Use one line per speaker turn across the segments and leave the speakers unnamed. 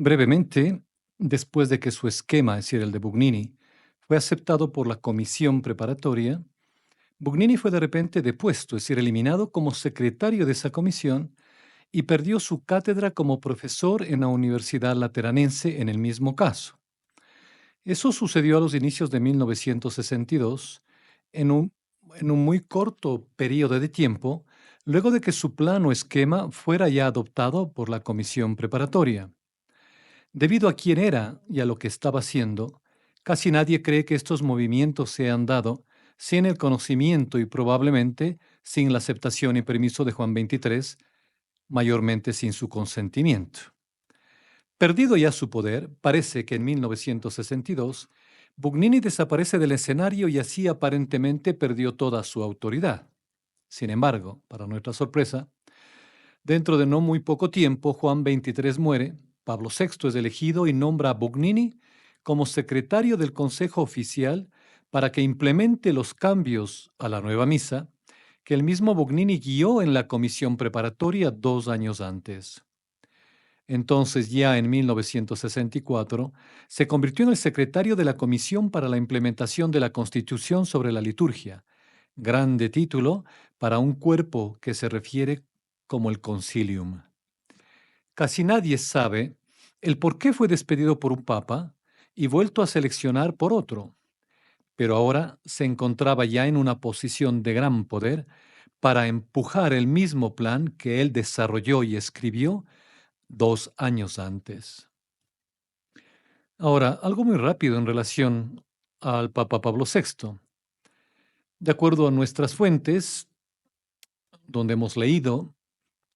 Brevemente, después de que su esquema, es decir, el de Bugnini, fue aceptado por la comisión preparatoria, Bugnini fue de repente depuesto, es decir, eliminado como secretario de esa comisión y perdió su cátedra como profesor en la Universidad Lateranense en el mismo caso. Eso sucedió a los inicios de 1962, en un, en un muy corto periodo de tiempo, luego de que su plan o esquema fuera ya adoptado por la comisión preparatoria. Debido a quién era y a lo que estaba haciendo, casi nadie cree que estos movimientos se han dado sin el conocimiento y probablemente sin la aceptación y permiso de Juan 23, mayormente sin su consentimiento. Perdido ya su poder, parece que en 1962, Bugnini desaparece del escenario y así aparentemente perdió toda su autoridad. Sin embargo, para nuestra sorpresa, dentro de no muy poco tiempo, Juan 23 muere, Pablo VI es elegido y nombra a Bugnini como secretario del Consejo Oficial para que implemente los cambios a la nueva misa que el mismo Bugnini guió en la comisión preparatoria 2 años antes. Entonces, ya en 1964, se convirtió en el secretario de la Comisión para la Implementación de la Constitución sobre la Liturgia, grande título para un cuerpo que se refiere como el Concilium. Casi nadie sabe el por qué fue despedido por un papa y vuelto a seleccionar por otro, pero ahora se encontraba ya en una posición de gran poder para empujar el mismo plan que él desarrolló y escribió 2 años antes. Ahora, algo muy rápido en relación al Papa Pablo VI. De acuerdo a nuestras fuentes, donde hemos leído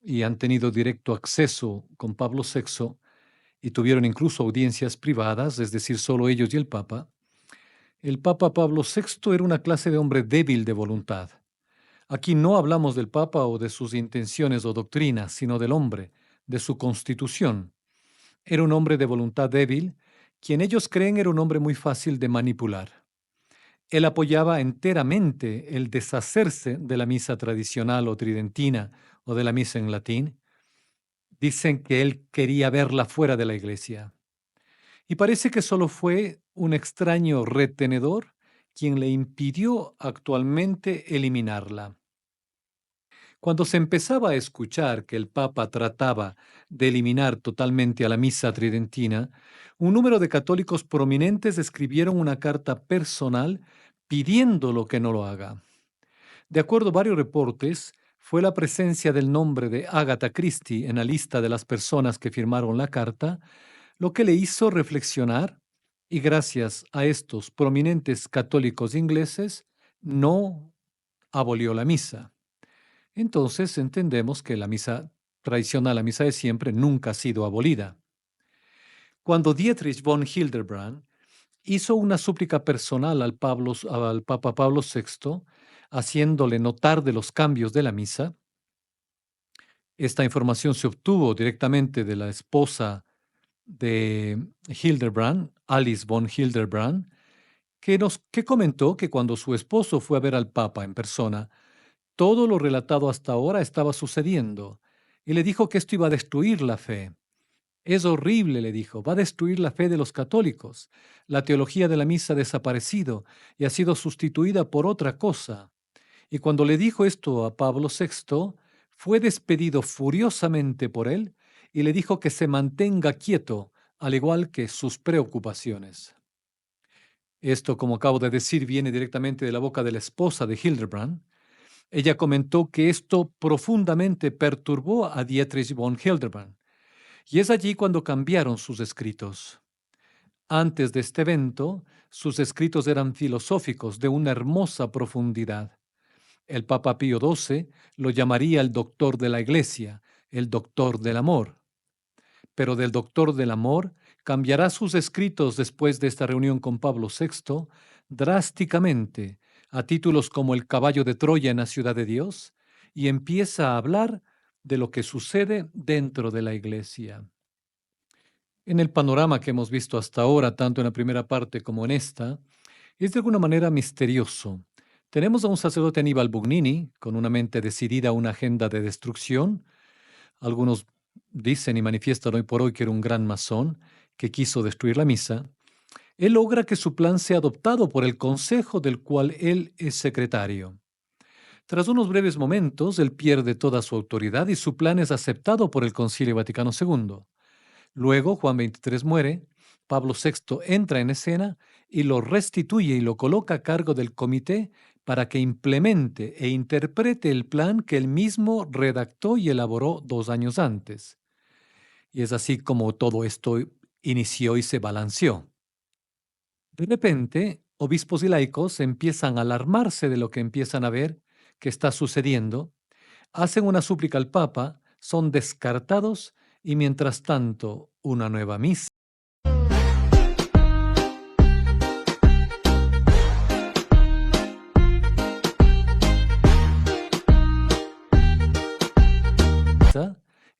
y han tenido directo acceso con Pablo VI y tuvieron incluso audiencias privadas, es decir, solo ellos y el Papa Pablo VI era una clase de hombre débil de voluntad. Aquí no hablamos del Papa o de sus intenciones o doctrinas, sino del hombre, de su constitución. Era un hombre de voluntad débil, quien ellos creen era un hombre muy fácil de manipular. Él apoyaba enteramente el deshacerse de la misa tradicional o tridentina o de la misa en latín. Dicen que él quería verla fuera de la iglesia. Y parece que solo fue un extraño retenedor quien le impidió actualmente eliminarla. Cuando se empezaba a escuchar que el Papa trataba de eliminar totalmente a la misa tridentina, un número de católicos prominentes escribieron una carta personal pidiéndolo que no lo haga. De acuerdo a varios reportes, fue la presencia del nombre de Agatha Christie en la lista de las personas que firmaron la carta lo que le hizo reflexionar y gracias a estos prominentes católicos ingleses no abolió la misa. Entonces entendemos que la misa tradicional, la misa de siempre, nunca ha sido abolida. Cuando Dietrich von Hildebrand hizo una súplica personal al Papa Pablo VI, haciéndole notar de los cambios de la misa, esta información se obtuvo directamente de la esposa de Hildebrand, Alice von Hildebrand, que comentó que cuando su esposo fue a ver al Papa en persona, todo lo relatado hasta ahora estaba sucediendo, y le dijo que esto iba a destruir la fe. Es horrible, le dijo, va a destruir la fe de los católicos. La teología de la misa ha desaparecido y ha sido sustituida por otra cosa. Y cuando le dijo esto a Pablo VI, fue despedido furiosamente por él y le dijo que se mantenga quieto, al igual que sus preocupaciones. Esto, como acabo de decir, viene directamente de la boca de la esposa de Hildebrand. Ella comentó que esto profundamente perturbó a Dietrich von Hildebrand, y es allí cuando cambiaron sus escritos. Antes de este evento, sus escritos eran filosóficos de una hermosa profundidad. El Papa Pío XII lo llamaría el doctor de la Iglesia, el doctor del amor. Pero del doctor del amor cambiará sus escritos después de esta reunión con Pablo VI drásticamente a títulos como El caballo de Troya en la ciudad de Dios y empieza a hablar de lo que sucede dentro de la Iglesia. En el panorama que hemos visto hasta ahora, tanto en la primera parte como en esta, es de alguna manera misterioso. Tenemos a un sacerdote Aníbal Bugnini, con una mente decidida a una agenda de destrucción. Algunos dicen y manifiestan hoy por hoy que era un gran masón que quiso destruir la misa, él logra que su plan sea adoptado por el consejo del cual él es secretario. Tras unos breves momentos, él pierde toda su autoridad y su plan es aceptado por el Concilio Vaticano II. Luego, Juan XXIII muere, Pablo VI entra en escena y lo restituye y lo coloca a cargo del comité para que implemente e interprete el plan que él mismo redactó y elaboró 2 años antes. Y es así como todo esto inició y se balanceó. De repente, obispos y laicos empiezan a alarmarse de lo que empiezan a ver que está sucediendo, hacen una súplica al Papa, son descartados y mientras tanto una nueva misa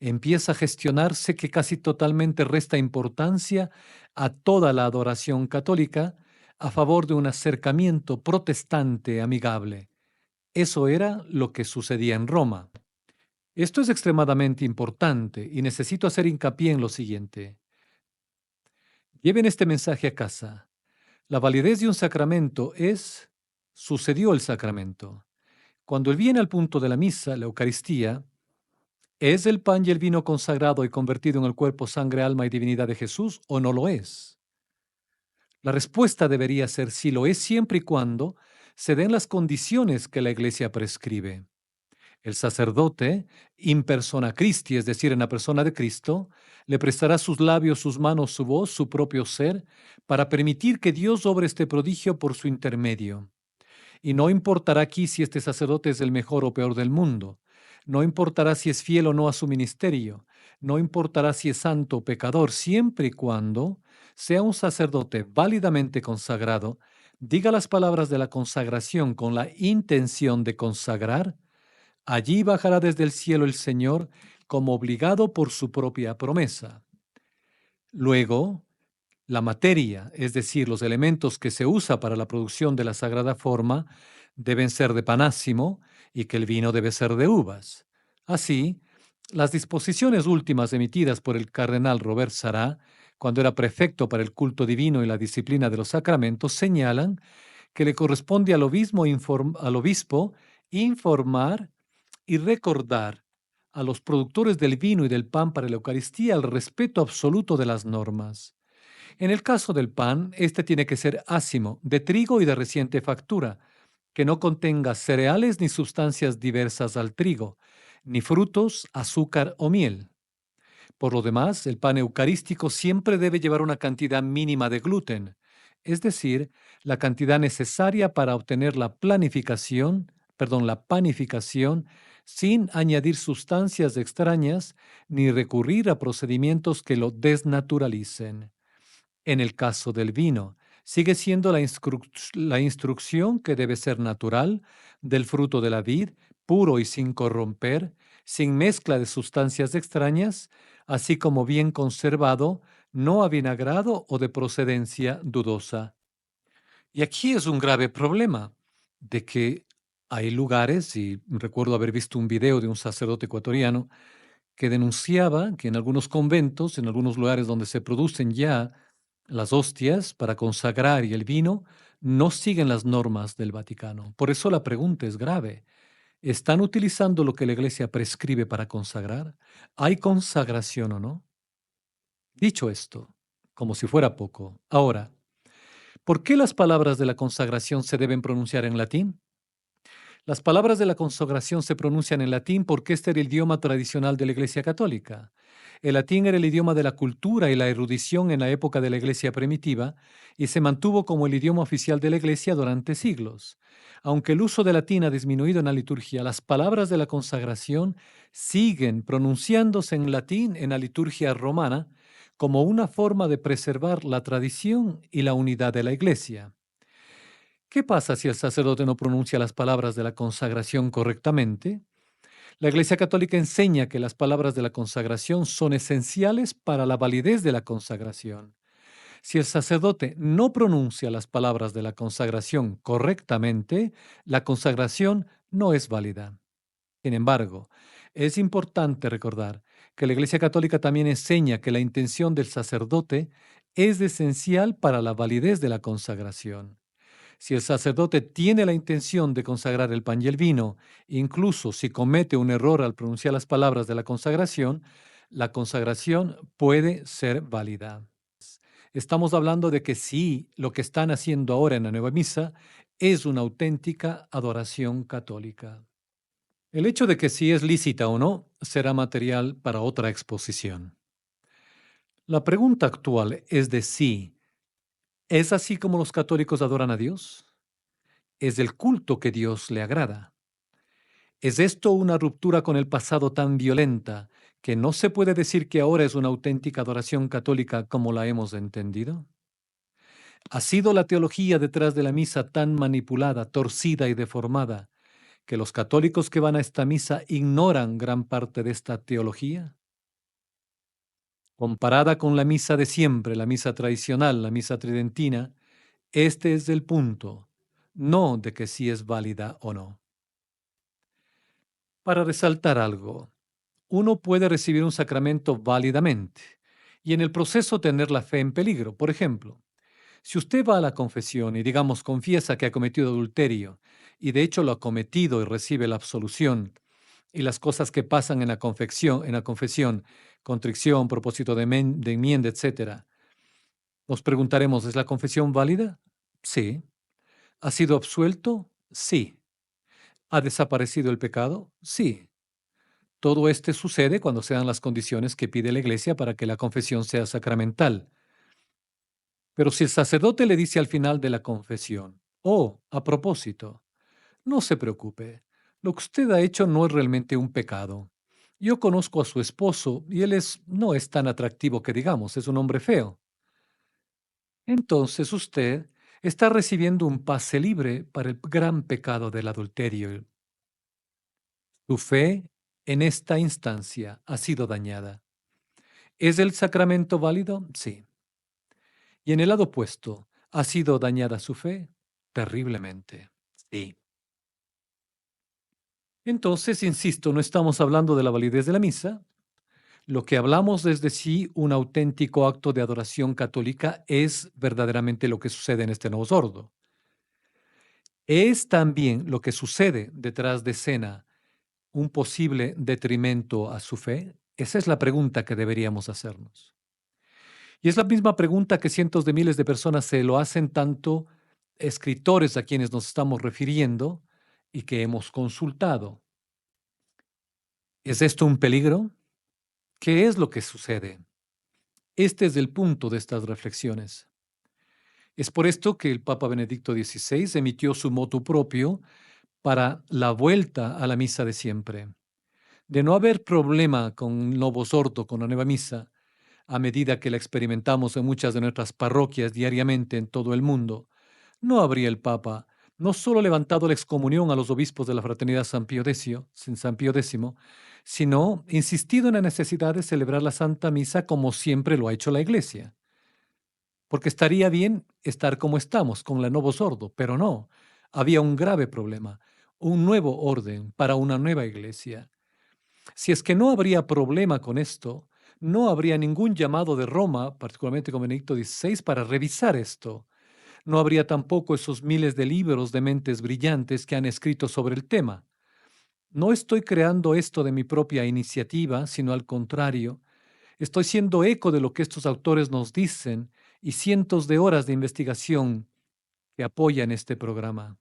empieza a gestionarse que casi totalmente resta importancia a toda la adoración católica a favor de un acercamiento protestante amigable. Eso era lo que sucedía en Roma. Esto es extremadamente importante y necesito hacer hincapié en lo siguiente. Lleven este mensaje a casa. La validez de un sacramento sucedió el sacramento. Cuando él viene al punto de la misa, la Eucaristía, ¿es el pan y el vino consagrado y convertido en el cuerpo, sangre, alma y divinidad de Jesús o no lo es? La respuesta debería ser sí lo es siempre y cuando se den las condiciones que la Iglesia prescribe. El sacerdote, in persona Christi, es decir, en la persona de Cristo, le prestará sus labios, sus manos, su voz, su propio ser, para permitir que Dios obre este prodigio por su intermedio. Y no importará aquí si este sacerdote es el mejor o peor del mundo. No importará si es fiel o no a su ministerio. No importará si es santo o pecador, siempre y cuando sea un sacerdote válidamente consagrado, diga las palabras de la consagración con la intención de consagrar, allí bajará desde el cielo el Señor como obligado por su propia promesa. Luego, la materia, es decir, los elementos que se usa para la producción de la sagrada forma, deben ser de panácimo y que el vino debe ser de uvas. Así, las disposiciones últimas emitidas por el cardenal Robert Sará, cuando era prefecto para el culto divino y la disciplina de los sacramentos, señalan que le corresponde al obispo informar y recordar a los productores del vino y del pan para la Eucaristía el respeto absoluto de las normas. En el caso del pan, este tiene que ser ácimo, de trigo y de reciente factura, que no contenga cereales ni sustancias diversas al trigo, ni frutos, azúcar o miel. Por lo demás, el pan eucarístico siempre debe llevar una cantidad mínima de gluten, es decir, la cantidad necesaria para obtener la panificación sin añadir sustancias extrañas ni recurrir a procedimientos que lo desnaturalicen. En el caso del vino, sigue siendo la instrucción que debe ser natural, del fruto de la vid, puro y sin corromper, sin mezcla de sustancias extrañas, así como bien conservado, no avinagrado o de procedencia dudosa. Y aquí es un grave problema de que hay lugares, y recuerdo haber visto un video de un sacerdote ecuatoriano que denunciaba que en algunos conventos, en algunos lugares donde se producen ya las hostias para consagrar y el vino, no siguen las normas del Vaticano. Por eso la pregunta es grave. ¿Están utilizando lo que la Iglesia prescribe para consagrar? ¿Hay consagración o no? Dicho esto, como si fuera poco, ahora, ¿por qué las palabras de la consagración se deben pronunciar en latín? Las palabras de la consagración se pronuncian en latín porque este era el idioma tradicional de la Iglesia Católica. El latín era el idioma de la cultura y la erudición en la época de la Iglesia primitiva y se mantuvo como el idioma oficial de la Iglesia durante siglos. Aunque el uso del latín ha disminuido en la liturgia, las palabras de la consagración siguen pronunciándose en latín en la liturgia romana como una forma de preservar la tradición y la unidad de la Iglesia. ¿Qué pasa si el sacerdote no pronuncia las palabras de la consagración correctamente? La Iglesia Católica enseña que las palabras de la consagración son esenciales para la validez de la consagración. Si el sacerdote no pronuncia las palabras de la consagración correctamente, la consagración no es válida. Sin embargo, Es importante recordar que la Iglesia Católica también enseña que la intención del sacerdote es esencial para la validez de la consagración. Si el sacerdote tiene la intención de consagrar el pan y el vino, incluso si comete un error al pronunciar las palabras de la consagración puede ser válida. Estamos hablando de que sí, lo que están haciendo ahora en la nueva misa es una auténtica adoración católica. El hecho de que si es lícita o no será material para otra exposición. La pregunta actual es de si, ¿es así como los católicos adoran a Dios? ¿Es el culto que Dios le agrada? ¿Es esto una ruptura con el pasado tan violenta que no se puede decir que ahora es una auténtica adoración católica como la hemos entendido? ¿Ha sido la teología detrás de la misa tan manipulada, torcida y deformada que los católicos que van a esta misa ignoran gran parte de esta teología? Comparada con la misa de siempre, la misa tradicional, la misa tridentina, este es el punto, no de que si es válida o no. Para resaltar algo, uno puede recibir un sacramento válidamente y en el proceso tener la fe en peligro. Por ejemplo, si usted va a la confesión y, digamos, confiesa que ha cometido adulterio y de hecho lo ha cometido y recibe la absolución y las cosas que pasan en la confesión, contrición, propósito de enmienda, etcétera, nos preguntaremos, ¿es la confesión válida? Sí. ¿Ha sido absuelto? Sí. ¿Ha desaparecido el pecado? Sí. Todo este sucede cuando se dan las condiciones que pide la Iglesia para que la confesión sea sacramental. Pero si el sacerdote le dice al final de la confesión, oh, a propósito, no se preocupe, lo que usted ha hecho no es realmente un pecado. Yo conozco a su esposo y no es tan atractivo que digamos, es un hombre feo. Entonces usted está recibiendo un pase libre para el gran pecado del adulterio. Su fe en esta instancia ha sido dañada. ¿Es el sacramento válido? Sí. Y en el lado opuesto, ¿ha sido dañada su fe? Terriblemente. Sí. Entonces, insisto, no estamos hablando de la validez de la misa. Lo que hablamos es de si un auténtico acto de adoración católica es verdaderamente lo que sucede en este nuevo sordo. ¿Es también lo que sucede detrás de escena un posible detrimento a su fe? Esa es la pregunta que deberíamos hacernos. Y es la misma pregunta que cientos de miles de personas se lo hacen tanto escritores a quienes nos estamos refiriendo y que hemos consultado. ¿Es esto un peligro? ¿Qué es lo que sucede? Este es el punto de estas reflexiones. Es por esto que el Papa Benedicto XVI emitió su motu propio para la vuelta a la misa de siempre. De no haber problema con el Novus Ordo, con la nueva misa, a medida que la experimentamos en muchas de nuestras parroquias diariamente en todo el mundo, no habría el Papa no solo levantado la excomunión a los obispos de la Fraternidad San Pío X, sino insistido en la necesidad de celebrar la Santa Misa como siempre lo ha hecho la Iglesia. Porque estaría bien estar como estamos, con la Novus Ordo, pero no. Había un grave problema, un nuevo orden para una nueva Iglesia. Si es que no habría problema con esto, no habría ningún llamado de Roma, particularmente con Benedicto XVI, para revisar esto. No habría tampoco esos miles de libros de mentes brillantes que han escrito sobre el tema. No estoy creando esto de mi propia iniciativa, sino al contrario, estoy siendo eco de lo que estos autores nos dicen y cientos de horas de investigación que apoyan este programa.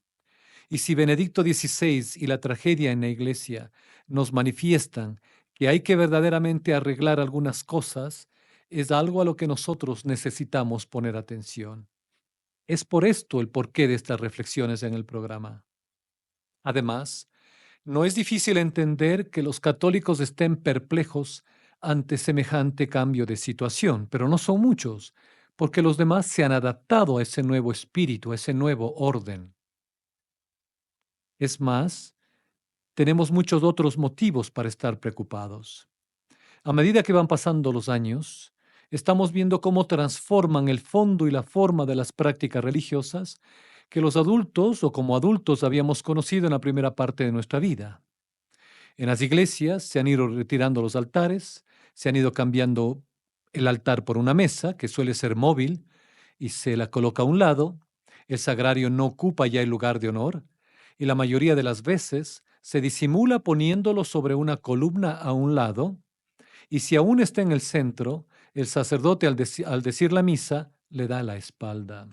Y si Benedicto XVI y la tragedia en la Iglesia nos manifiestan que hay que verdaderamente arreglar algunas cosas, es algo a lo que nosotros necesitamos poner atención. Es por esto el porqué de estas reflexiones en el programa. Además, no es difícil entender que los católicos estén perplejos ante semejante cambio de situación, pero no son muchos, porque los demás se han adaptado a ese nuevo espíritu, a ese nuevo orden. Es más, tenemos muchos otros motivos para estar preocupados. A medida que van pasando los años, estamos viendo cómo transforman el fondo y la forma de las prácticas religiosas que los adultos o como adultos habíamos conocido en la primera parte de nuestra vida. En las iglesias se han ido retirando los altares, se han ido cambiando el altar por una mesa, que suele ser móvil, y se la coloca a un lado. El sagrario no ocupa ya el lugar de honor, y la mayoría de las veces se disimula poniéndolo sobre una columna a un lado, y si aún está en el centro, el sacerdote al decir la misa le da la espalda.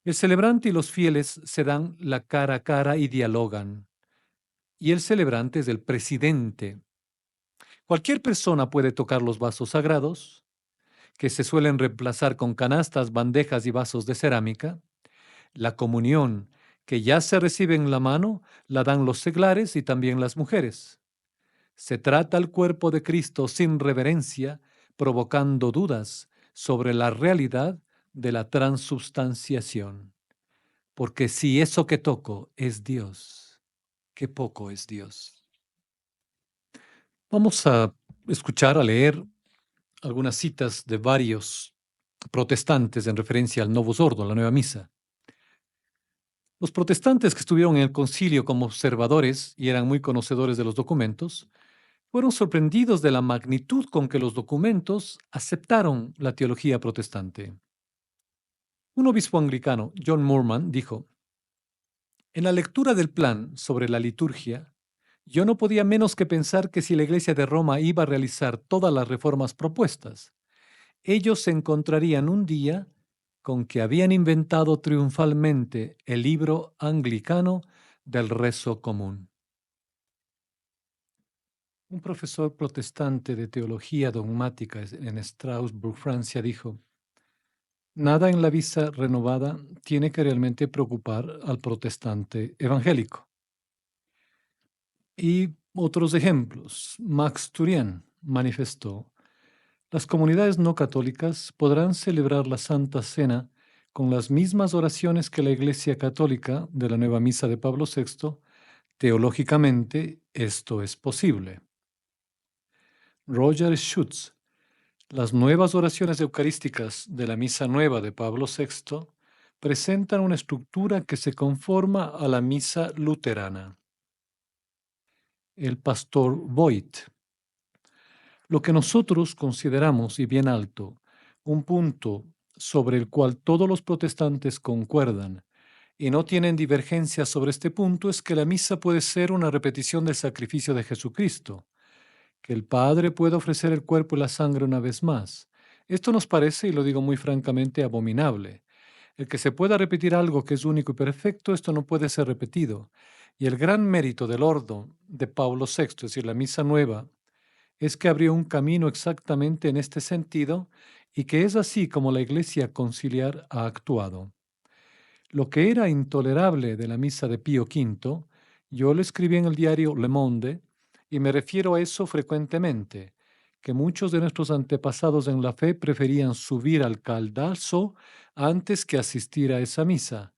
El celebrante y los fieles se dan la cara a cara y dialogan. Y el celebrante es el presidente. Cualquier persona puede tocar los vasos sagrados, que se suelen reemplazar con canastas, bandejas y vasos de cerámica. La comunión, que ya se recibe en la mano, la dan los seglares y también las mujeres. Se trata al cuerpo de Cristo sin reverencia, provocando dudas sobre la realidad de la transubstanciación. Porque si eso que toco es Dios, qué poco es Dios. Vamos a escuchar, a leer algunas citas de varios protestantes en referencia al Novus Ordo, la nueva misa. Los protestantes que estuvieron en el concilio como observadores y eran muy conocedores de los documentos, fueron sorprendidos de la magnitud con que los documentos aceptaron la teología protestante. Un obispo anglicano, John Moorman, dijo: en la lectura del plan sobre la liturgia, yo no podía menos que pensar que si la Iglesia de Roma iba a realizar todas las reformas propuestas, ellos se encontrarían un día con que habían inventado triunfalmente el libro anglicano del rezo común. Un profesor protestante de teología dogmática en Strasbourg, Francia, dijo: nada en la visa renovada tiene que realmente preocupar al protestante evangélico. Y otros ejemplos. Max Turian manifestó: las comunidades no católicas podrán celebrar la Santa Cena con las mismas oraciones que la Iglesia Católica de la Nueva Misa de Pablo VI. Teológicamente, esto es posible. Roger Schutz: las nuevas oraciones eucarísticas de la Misa Nueva de Pablo VI presentan una estructura que se conforma a la Misa luterana. El pastor Voigt: lo que nosotros consideramos, y bien alto, un punto sobre el cual todos los protestantes concuerdan y no tienen divergencias sobre este punto, es que la misa puede ser una repetición del sacrificio de Jesucristo, que el Padre puede ofrecer el cuerpo y la sangre una vez más. Esto nos parece, y lo digo muy francamente, abominable. El que se pueda repetir algo que es único y perfecto, esto no puede ser repetido. Y el gran mérito del ordo de Pablo VI, es decir, la misa nueva, es que abrió un camino exactamente en este sentido y que es así como la Iglesia conciliar ha actuado. Lo que era intolerable de la misa de Pío V, yo lo escribí en el diario Le Monde y me refiero a eso frecuentemente, que muchos de nuestros antepasados en la fe preferían subir al caldazo antes que asistir a esa misa,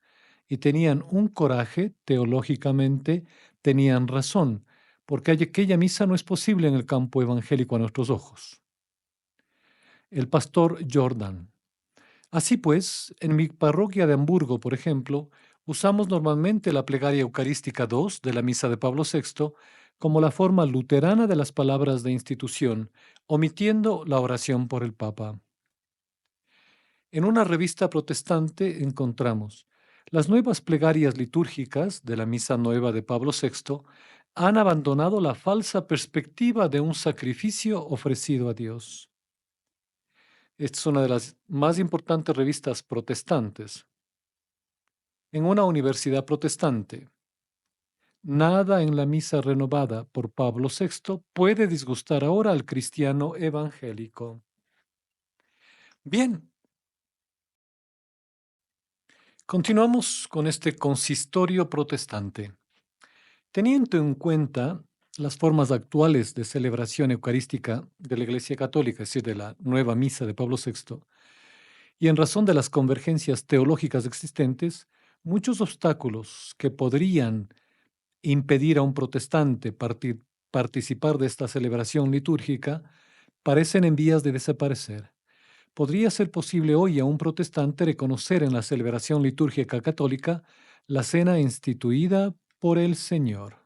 y tenían un coraje, teológicamente, tenían razón, porque aquella misa no es posible en el campo evangélico a nuestros ojos. El pastor Jordan: así pues, en mi parroquia de Hamburgo, por ejemplo, usamos normalmente la plegaria eucarística 2 de la misa de Pablo VI como la forma luterana de las palabras de institución, omitiendo la oración por el Papa. En una revista protestante encontramos: las nuevas plegarias litúrgicas de la misa nueva de Pablo VI han abandonado la falsa perspectiva de un sacrificio ofrecido a Dios. Esta es una de las más importantes revistas protestantes. En una universidad protestante, nada en la misa renovada por Pablo VI puede disgustar ahora al cristiano evangélico. Bien, continuamos con este consistorio protestante. Teniendo en cuenta las formas actuales de celebración eucarística de la Iglesia Católica, es decir, de la nueva misa de Pablo VI, y en razón de las convergencias teológicas existentes, muchos obstáculos que podrían impedir a un protestante participar de esta celebración litúrgica parecen en vías de desaparecer. ¿Podría ser posible hoy a un protestante reconocer en la celebración litúrgica católica la cena instituida por el Señor?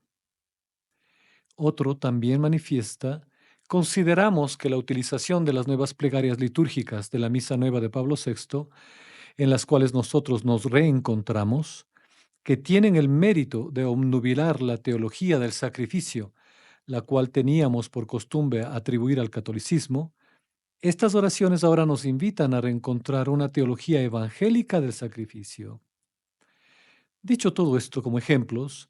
Otro también manifiesta: consideramos que la utilización de las nuevas plegarias litúrgicas de la Misa Nueva de Pablo VI, en las cuales nosotros nos reencontramos, que tienen el mérito de obnubilar la teología del sacrificio, la cual teníamos por costumbre atribuir al catolicismo, estas oraciones ahora nos invitan a reencontrar una teología evangélica del sacrificio. Dicho todo esto como ejemplos,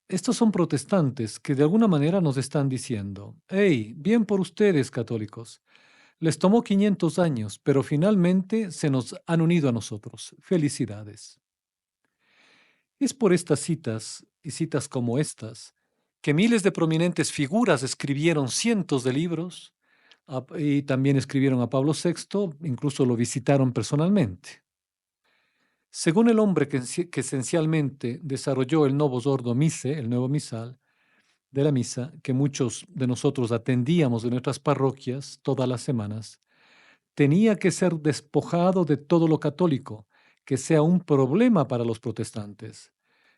estos son protestantes que de alguna manera nos están diciendo: hey, bien por ustedes católicos, les tomó 500 años, pero finalmente se nos han unido a nosotros. Felicidades. Es por estas citas y citas como estas que miles de prominentes figuras escribieron cientos de libros y también escribieron a Pablo VI, incluso lo visitaron personalmente. Según el hombre que esencialmente desarrolló el Novus Ordo Missae, el nuevo misal de la misa, que muchos de nosotros atendíamos en nuestras parroquias todas las semanas, tenía que ser despojado de todo lo católico, que sea un problema para los protestantes.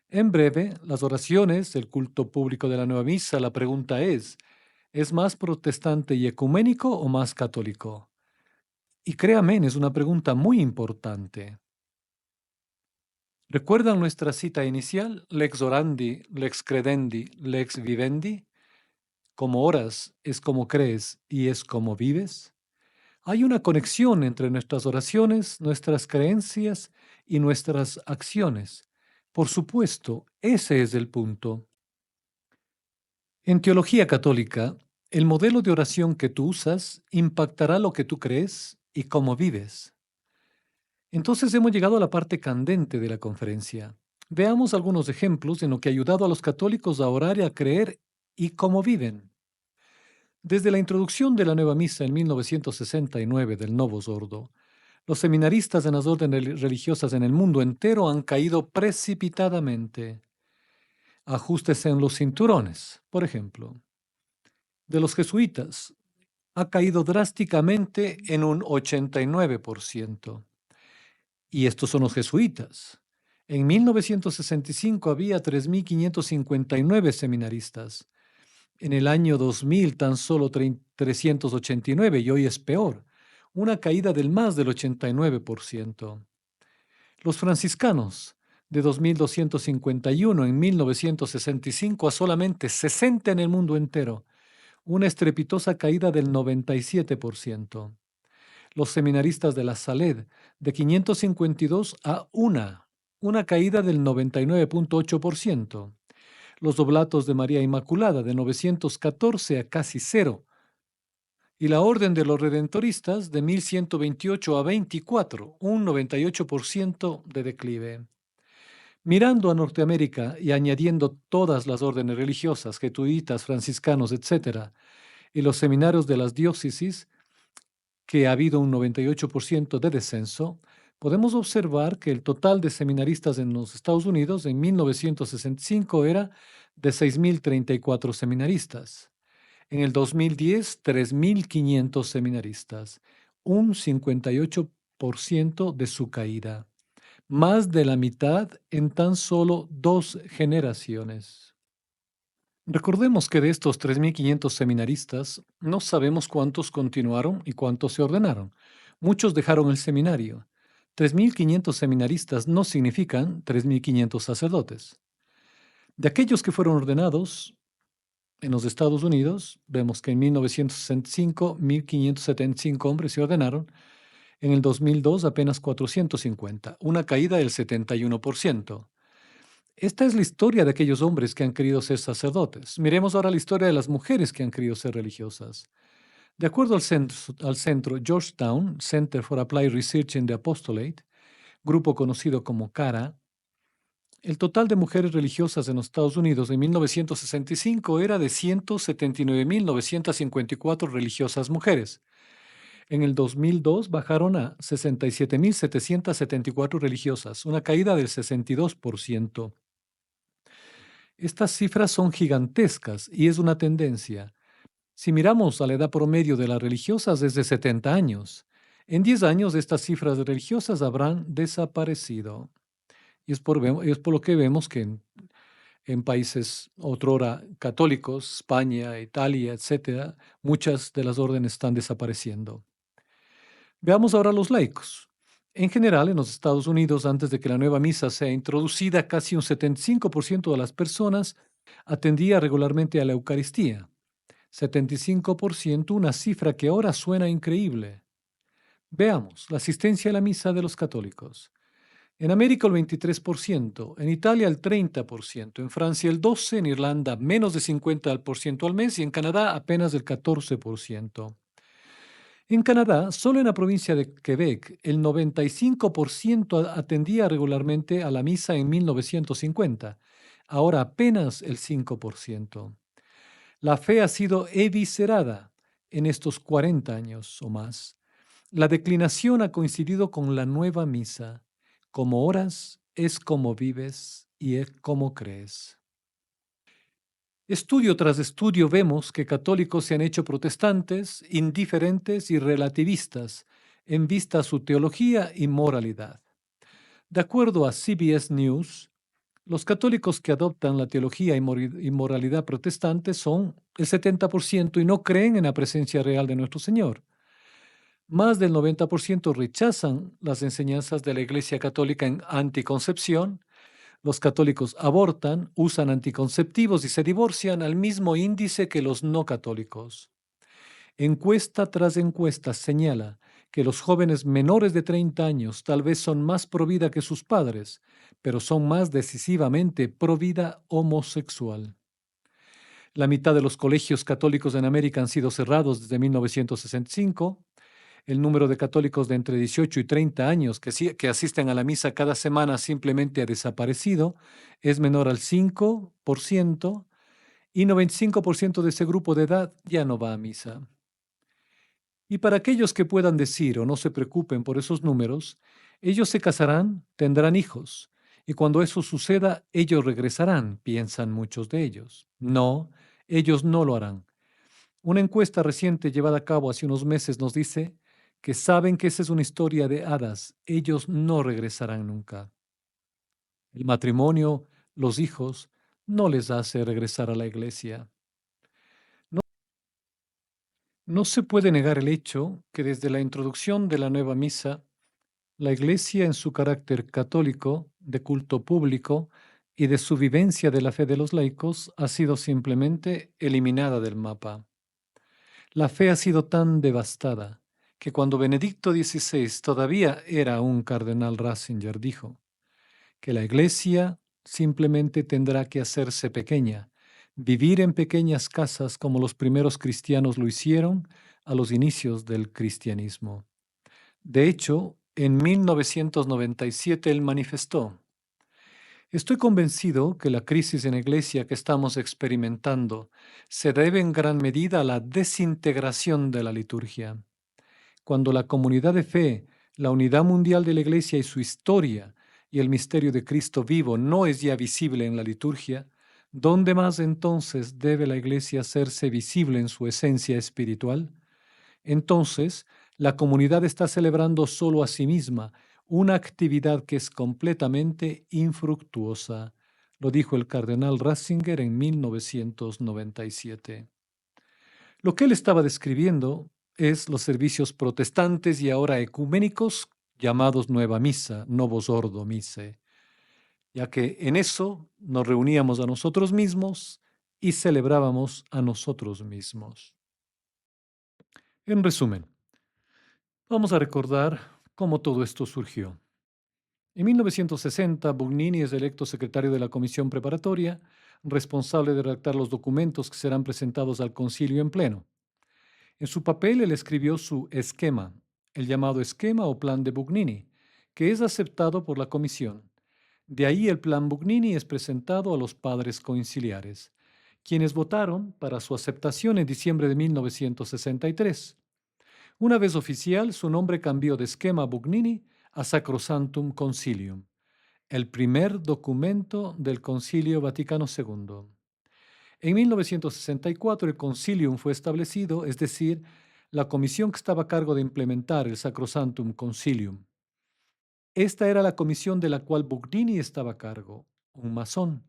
En breve, las oraciones, el culto público de la nueva misa, la pregunta ¿es más protestante y ecuménico o más católico? Y créame, es una pregunta muy importante. ¿Recuerdan nuestra cita inicial? Lex orandi, lex credendi, lex vivendi. Como oras es como crees y es como vives. Hay una conexión entre nuestras oraciones, nuestras creencias y nuestras acciones. Por supuesto, ese es el punto. En teología católica, el modelo de oración que tú usas impactará lo que tú crees y cómo vives. Entonces hemos llegado a la parte candente de la conferencia. Veamos algunos ejemplos en lo que ha ayudado a los católicos a orar y a creer y cómo viven. Desde la introducción de la nueva misa en 1969 del Novus Ordo, los seminaristas en las órdenes religiosas en el mundo entero han caído precipitadamente. Ajustes en los cinturones, por ejemplo. De los jesuitas, ha caído drásticamente en un 89%. Y estos son los jesuitas. En 1965 había 3.559 seminaristas. En el año 2000 tan solo 389 y hoy es peor, una caída del más del 89%. Los franciscanos, de 2.251 en 1965 a solamente 60 en el mundo entero, una estrepitosa caída del 97%. Los seminaristas de la Saled, de 552 a una caída del 99.8%. Los oblatos de María Inmaculada, de 914 a casi cero. Y la Orden de los Redentoristas, de 1128 a 24, un 98% de declive. Mirando a Norteamérica y añadiendo todas las órdenes religiosas, jesuitas, franciscanos, etc., y los seminarios de las diócesis, que ha habido un 98% de descenso, podemos observar que el total de seminaristas en los Estados Unidos en 1965 era de 6.034 seminaristas. En el 2010, 3.500 seminaristas, un 58% de su caída, más de la mitad en tan solo 2 generaciones. Recordemos que de estos 3.500 seminaristas, no sabemos cuántos continuaron y cuántos se ordenaron. Muchos dejaron el seminario. 3.500 seminaristas no significan 3.500 sacerdotes. De aquellos que fueron ordenados en los Estados Unidos, vemos que en 1965, 1.575 hombres se ordenaron. En el 2002, apenas 450, una caída del 71%. Esta es la historia de aquellos hombres que han querido ser sacerdotes. Miremos ahora la historia de las mujeres que han querido ser religiosas. De acuerdo al centro Georgetown Center for Applied Research in the Apostolate, grupo conocido como CARA, el total de mujeres religiosas en los Estados Unidos en 1965 era de 179.954 religiosas mujeres. En el 2002 bajaron a 67.774 religiosas, una caída del 62%. Estas cifras son gigantescas y es una tendencia. Si miramos a la edad promedio de las religiosas es de 70 años. En 10 años estas cifras religiosas habrán desaparecido. Y es por lo que vemos que en países otrora católicos, España, Italia, etcétera, muchas de las órdenes están desapareciendo. Veamos ahora los laicos. En general, en los Estados Unidos, antes de que la nueva misa sea introducida, casi un 75% de las personas atendía regularmente a la Eucaristía. 75%, una cifra que ahora suena increíble. Veamos la asistencia a la misa de los católicos. En América el 23%, en Italia el 30%, en Francia el 12%, en Irlanda menos de 50% al mes y en Canadá apenas el 14%. En Canadá, solo en la provincia de Quebec, el 95% atendía regularmente a la misa en 1950, ahora apenas el 5%. La fe ha sido eviscerada en estos 40 años o más. La declinación ha coincidido con la nueva misa. Como oras es como vives y es como crees. Estudio tras estudio vemos que católicos se han hecho protestantes, indiferentes y relativistas en vista a su teología y moralidad. De acuerdo a CBS News, los católicos que adoptan la teología y moralidad protestante son el 70% y no creen en la presencia real de nuestro Señor. Más del 90% rechazan las enseñanzas de la Iglesia Católica en anticoncepción. Los católicos abortan, usan anticonceptivos y se divorcian al mismo índice que los no católicos. Encuesta tras encuesta señala que los jóvenes menores de 30 años tal vez son más pro vida que sus padres, pero son más decisivamente pro vida homosexual. La mitad de los colegios católicos en América han sido cerrados desde 1965. El número de católicos de entre 18 y 30 años que asisten a la misa cada semana simplemente ha desaparecido, es menor al 5% y 95% de ese grupo de edad ya no va a misa. Y para aquellos que puedan decir o no se preocupen por esos números, ellos se casarán, tendrán hijos, y cuando eso suceda, ellos regresarán, piensan muchos de ellos. No, ellos no lo harán. Una encuesta reciente llevada a cabo hace unos meses nos dice que saben que esa es una historia de hadas. Ellos no regresarán nunca. El matrimonio, los hijos, no les hace regresar a la iglesia. No, no se puede negar el hecho que desde la introducción de la nueva misa, la iglesia en su carácter católico, de culto público y de su vivencia de la fe de los laicos ha sido simplemente eliminada del mapa. La fe ha sido tan devastada que cuando Benedicto XVI todavía era un cardenal Ratzinger dijo que la iglesia simplemente tendrá que hacerse pequeña, vivir en pequeñas casas como los primeros cristianos lo hicieron a los inicios del cristianismo. De hecho, en 1997 él manifestó: estoy convencido que la crisis en la iglesia que estamos experimentando se debe en gran medida a la desintegración de la liturgia. Cuando la comunidad de fe, la unidad mundial de la iglesia y su historia y el misterio de Cristo vivo no es ya visible en la liturgia, ¿dónde más entonces debe la iglesia hacerse visible en su esencia espiritual? Entonces, la comunidad está celebrando solo a sí misma una actividad que es completamente infructuosa, lo dijo el cardenal Ratzinger en 1997. Lo que él estaba describiendo es los servicios protestantes y ahora ecuménicos llamados Nueva Misa, Novus Ordo Missae, ya que en eso nos reuníamos a nosotros mismos y celebrábamos a nosotros mismos. En resumen, vamos a recordar cómo todo esto surgió. En 1960, Bugnini es electo secretario de la Comisión Preparatoria, responsable de redactar los documentos que serán presentados al concilio en pleno. En su papel, él escribió su esquema, el llamado esquema o plan de Bugnini, que es aceptado por la comisión. De ahí el plan Bugnini es presentado a los padres conciliares, quienes votaron para su aceptación en diciembre de 1963. Una vez oficial, su nombre cambió de esquema Bugnini a Sacrosanctum Concilium, el primer documento del Concilio Vaticano II. En 1964 el Concilium fue establecido, es decir, la comisión que estaba a cargo de implementar el Sacrosanctum Concilium. Esta era la comisión de la cual Bugnini estaba a cargo, un masón.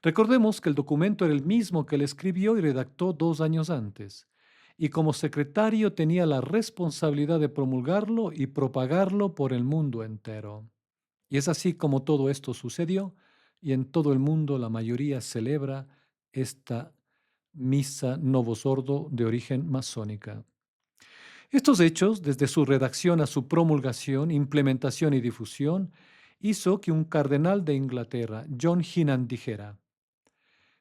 Recordemos que el documento era el mismo que él escribió y redactó 2 años antes, y como secretario tenía la responsabilidad de promulgarlo y propagarlo por el mundo entero. Y es así como todo esto sucedió, y en todo el mundo la mayoría celebra esta misa Novus Ordo de origen masónica. Estos hechos, desde su redacción a su promulgación, implementación y difusión, hizo que un cardenal de Inglaterra, John Heenan, dijera: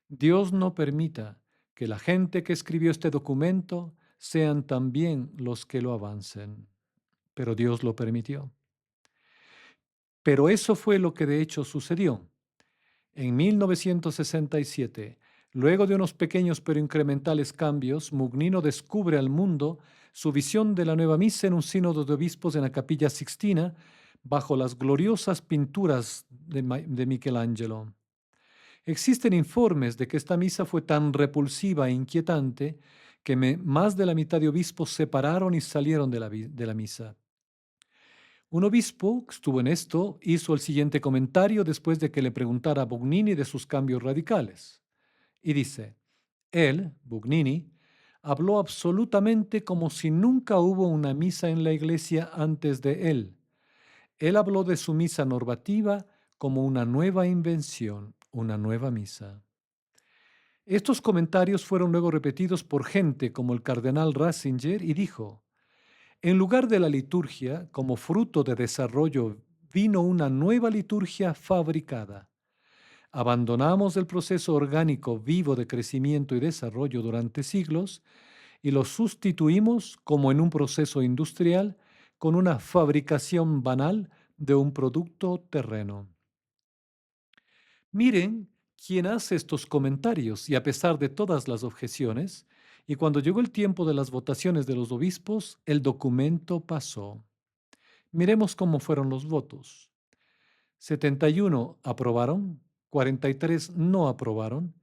Dios no permita que la gente que escribió este documento sean también los que lo avancen. Pero Dios lo permitió. Pero eso fue lo que de hecho sucedió. En 1967, luego de unos pequeños pero incrementales cambios, Mugnino descubre al mundo su visión de la nueva misa en un sínodo de obispos en la Capilla Sixtina, bajo las gloriosas pinturas de Michelangelo. Existen informes de que esta misa fue tan repulsiva e inquietante que más de la mitad de obispos se pararon y salieron de la misa. Un obispo que estuvo en esto hizo el siguiente comentario después de que le preguntara a Bugnini de sus cambios radicales. Y dice: él, Bugnini, habló absolutamente como si nunca hubo una misa en la iglesia antes de él. Él habló de su misa normativa como una nueva invención, una nueva misa. Estos comentarios fueron luego repetidos por gente como el cardenal Ratzinger y dijo: en lugar de la liturgia, como fruto de desarrollo, vino una nueva liturgia fabricada. Abandonamos el proceso orgánico vivo de crecimiento y desarrollo durante siglos y lo sustituimos, como en un proceso industrial, con una fabricación banal de un producto terreno. Miren quién hace estos comentarios y a pesar de todas las objeciones, y cuando llegó el tiempo de las votaciones de los obispos, el documento pasó. Miremos cómo fueron los votos. 71 aprobaron, 43 no aprobaron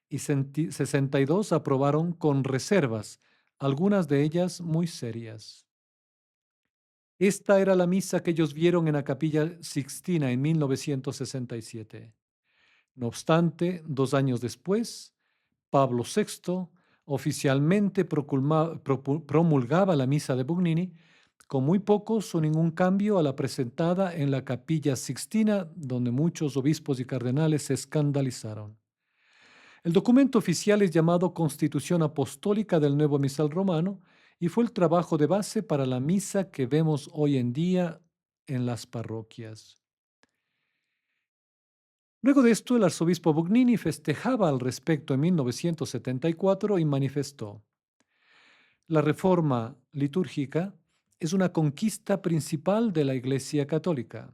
y 62 aprobaron con reservas, algunas de ellas muy serias. Esta era la misa que ellos vieron en la Capilla Sixtina en 1967. No obstante, 2 años después, Pablo VI oficialmente promulgaba la misa de Bugnini con muy pocos o ningún cambio a la presentada en la Capilla Sixtina, donde muchos obispos y cardenales se escandalizaron. El documento oficial es llamado Constitución Apostólica del Nuevo Misal Romano y fue el trabajo de base para la misa que vemos hoy en día en las parroquias. Luego de esto, el arzobispo Bugnini festejaba al respecto en 1974 y manifestó: la reforma litúrgica es una conquista principal de la Iglesia Católica,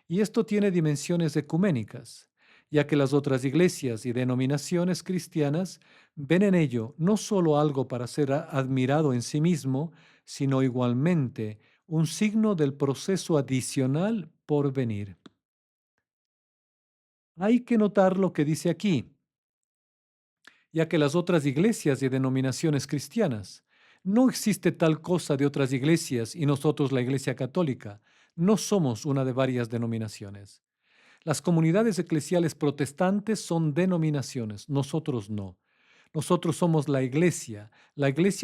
y esto tiene dimensiones ecuménicas, ya que las otras iglesias y denominaciones cristianas ven en ello no solo algo para ser admirado en sí mismo, sino igualmente un signo del proceso adicional por venir. Hay que notar lo que dice aquí, ya que las otras iglesias y denominaciones cristianas, no existe tal cosa de otras iglesias y nosotros la Iglesia Católica, no somos una de varias denominaciones. Las comunidades eclesiales protestantes son denominaciones, nosotros no. Nosotros somos la iglesia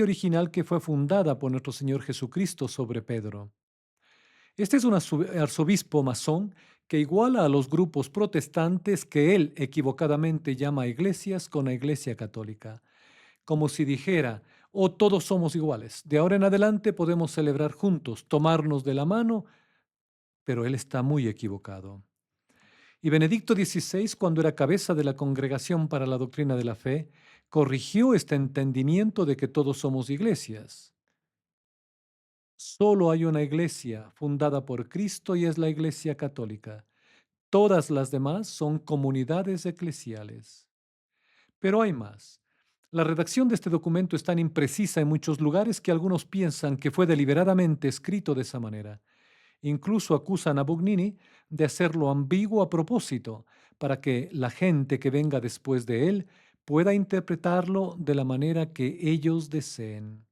original que fue fundada por nuestro Señor Jesucristo sobre Pedro. Este es un arzobispo masón que iguala a los grupos protestantes que él equivocadamente llama iglesias con la Iglesia Católica, como si dijera: oh, todos somos iguales, de ahora en adelante podemos celebrar juntos, tomarnos de la mano, pero él está muy equivocado. Y Benedicto XVI, cuando era cabeza de la Congregación para la Doctrina de la Fe, corrigió este entendimiento de que todos somos iglesias. Solo hay una iglesia fundada por Cristo y es la Iglesia Católica. Todas las demás son comunidades eclesiales. Pero hay más. La redacción de este documento es tan imprecisa en muchos lugares que algunos piensan que fue deliberadamente escrito de esa manera. Incluso acusan a Bugnini de hacerlo ambiguo a propósito, para que la gente que venga después de él pueda interpretarlo de la manera que ellos deseen.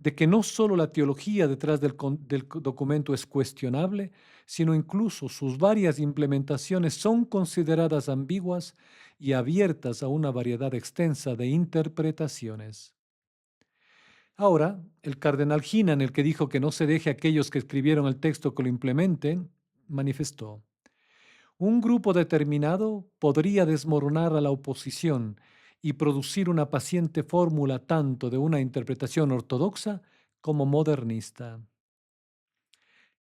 De que no solo la teología detrás del documento es cuestionable, sino incluso sus varias implementaciones son consideradas ambiguas y abiertas a una variedad extensa de interpretaciones. Ahora, el cardenal Ginan, el que dijo que no se deje a aquellos que escribieron el texto que lo implementen, manifestó: un grupo determinado podría desmoronar a la oposición y producir una paciente fórmula tanto de una interpretación ortodoxa como modernista.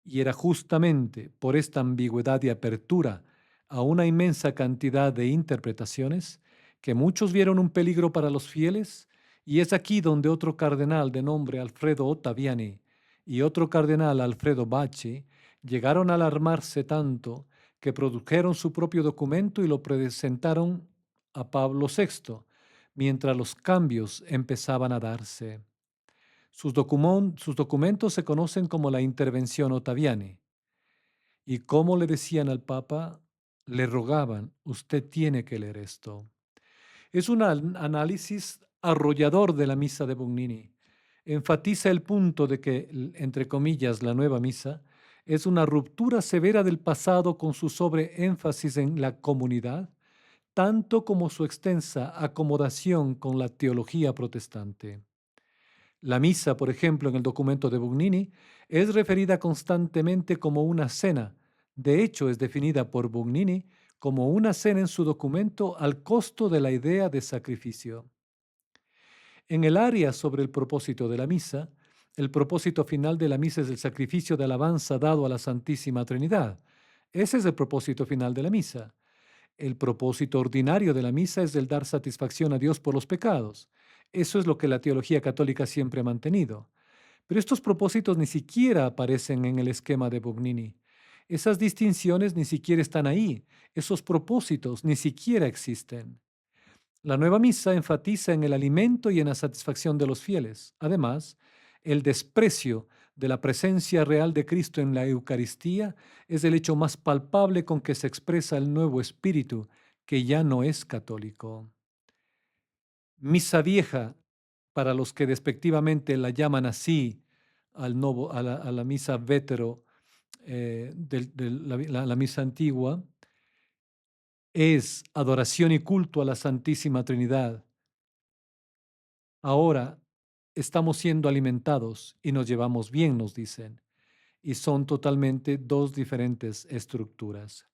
Y era justamente por esta ambigüedad y apertura a una inmensa cantidad de interpretaciones que muchos vieron un peligro para los fieles, y es aquí donde otro cardenal de nombre Alfredo Ottaviani y otro cardenal Alfredo Bacci llegaron a alarmarse tanto que produjeron su propio documento y lo presentaron a Pablo VI, mientras los cambios empezaban a darse. Sus documentos se conocen como la Intervención Ottaviani. Y como le decían al Papa, le rogaban: usted tiene que leer esto. Es un análisis arrollador de la misa de Bugnini. Enfatiza el punto de que, entre comillas, la nueva misa es una ruptura severa del pasado con su sobreénfasis en la comunidad, tanto como su extensa acomodación con la teología protestante. La misa, por ejemplo, en el documento de Bugnini, es referida constantemente como una cena. De hecho, es definida por Bugnini como una cena en su documento al costo de la idea de sacrificio. En el área sobre el propósito de la misa, el propósito final de la misa es el sacrificio de alabanza dado a la Santísima Trinidad. Ese es el propósito final de la misa. El propósito ordinario de la misa es el dar satisfacción a Dios por los pecados. Eso es lo que la teología católica siempre ha mantenido. Pero estos propósitos ni siquiera aparecen en el esquema de Bugnini. Esas distinciones ni siquiera están ahí. Esos propósitos ni siquiera existen. La nueva misa enfatiza en el alimento y en la satisfacción de los fieles. Además, el desprecio de la presencia real de Cristo en la Eucaristía es el hecho más palpable con que se expresa el nuevo espíritu, que ya no es católico. Misa vieja, para los que despectivamente la llaman así, a la misa vétero, la misa antigua, es adoración y culto a la Santísima Trinidad. Ahora estamos siendo alimentados y nos llevamos bien, nos dicen, y son totalmente dos diferentes estructuras.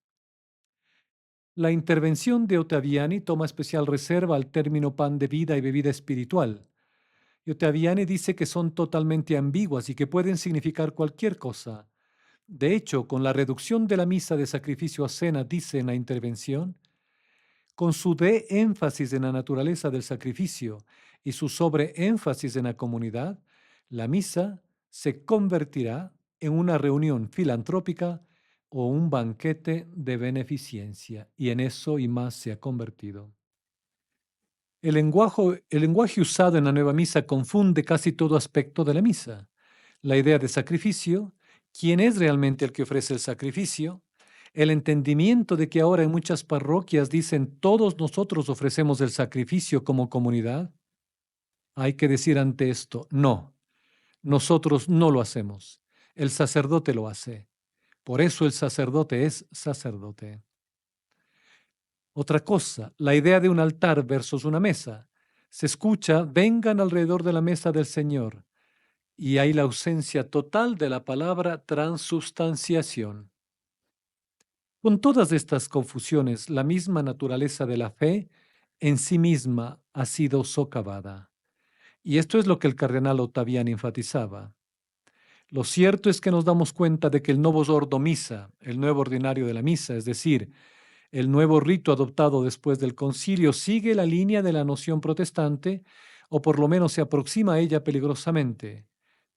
La intervención de Ottaviani toma especial reserva al término pan de vida y bebida espiritual. Y Ottaviani dice que son totalmente ambiguas y que pueden significar cualquier cosa. De hecho, con la reducción de la misa de sacrificio a cena, dice en la intervención, con su énfasis en la naturaleza del sacrificio y su sobreénfasis en la comunidad, la misa se convertirá en una reunión filantrópica o un banquete de beneficencia, y en eso y más se ha convertido. El lenguaje usado en la nueva misa confunde casi todo aspecto de la misa. La idea de sacrificio, quién es realmente el que ofrece el sacrificio, el entendimiento de que ahora en muchas parroquias dicen todos nosotros ofrecemos el sacrificio como comunidad. Hay que decir ante esto, no, nosotros no lo hacemos, el sacerdote lo hace. Por eso el sacerdote es sacerdote. Otra cosa, la idea de un altar versus una mesa. Se escucha, vengan alrededor de la mesa del Señor, y hay la ausencia total de la palabra transubstanciación. Con todas estas confusiones, la misma naturaleza de la fe en sí misma ha sido socavada. Y esto es lo que el cardenal Ottaviani enfatizaba. Lo cierto es que nos damos cuenta de que el Novus Ordo Missa, el nuevo ordinario de la misa, es decir, el nuevo rito adoptado después del concilio, sigue la línea de la noción protestante, o por lo menos se aproxima a ella peligrosamente.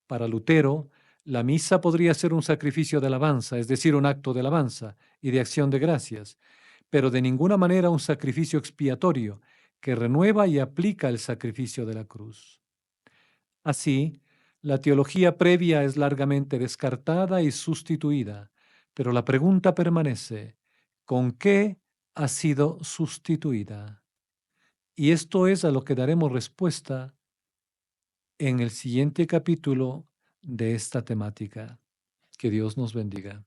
Para Lutero, la misa podría ser un sacrificio de alabanza, es decir, un acto de alabanza y de acción de gracias, pero de ninguna manera un sacrificio expiatorio que renueva y aplica el sacrificio de la cruz. Así, la teología previa es largamente descartada y sustituida, pero la pregunta permanece: ¿con qué ha sido sustituida? Y esto es a lo que daremos respuesta en el siguiente capítulo de esta temática. Que Dios nos bendiga.